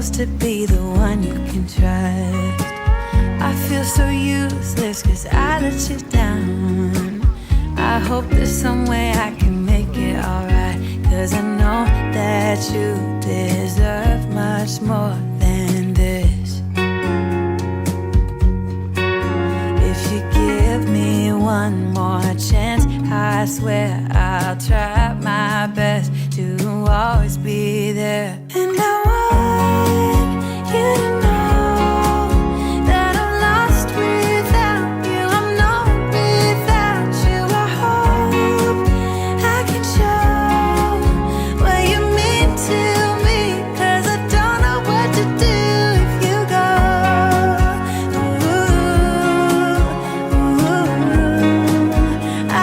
supposed to be the one you can trust. I feel so useless 'cause I let you down. I hope there's some way I can make it alright, 'cause I know that you deserve much more than this. If you give me one more chance, I swear I'll try my best to always be there. And I want you to know that I'm lost without you. I'm not without you. I hope I can show what you mean to me, 'cause I don't know what to do if you go. Ooh,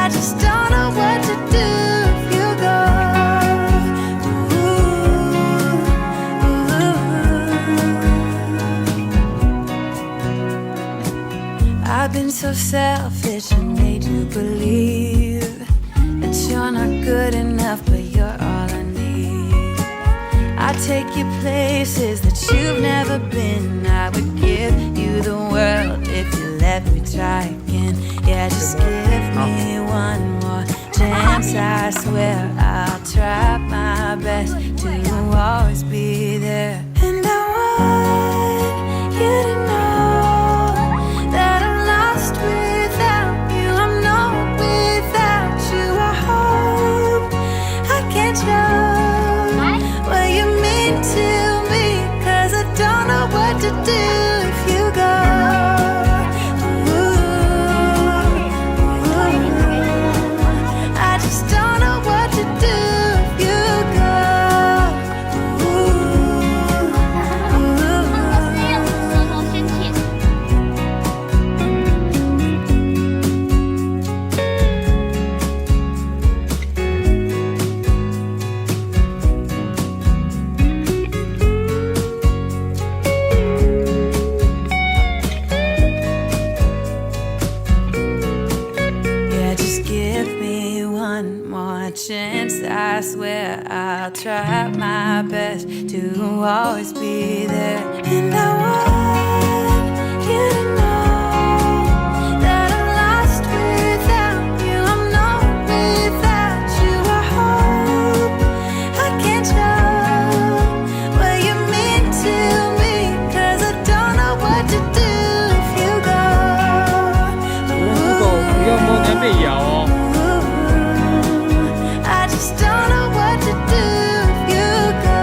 I just don't know what to do if you go. I've been so selfish and made you believe that you're not good enough, but you're all I need. I take you places that you've never been. I would give you the world if you let me try again. Yeah, just give me one more chance. I swear I'll try my best to always be there. And I want you to know that I'm lost without you. I'm not without you. I hope I can show what you mean to me, 'cause I don't know what to do if you go. I just don't know what to do if you go. Yeah, just give me one more chance. I swear I'll try my best to always be there. And I want you to know that I'm lost without you. I'm not without you. I hope I can show what you mean to me, 'cause I don't know what to do if you go. 狗不要摸南北摇哦。I just don't know what to do if you go.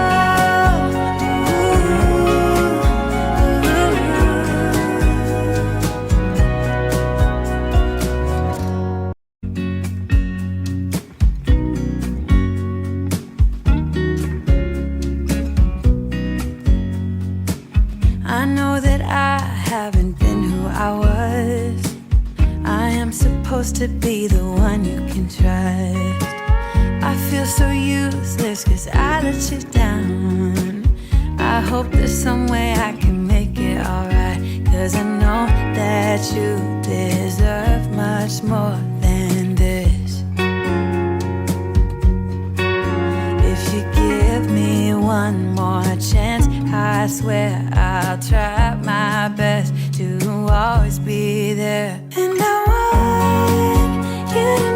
I know that I haven't been who I was. I am supposed to be the one you can trust. I feel so useless 'cause I let you down. I hope there's some way I can make it alright, 'cause I know that you deserve much more than this. If you give me one more chance, I swear I'll try my best to always be there. And I want you to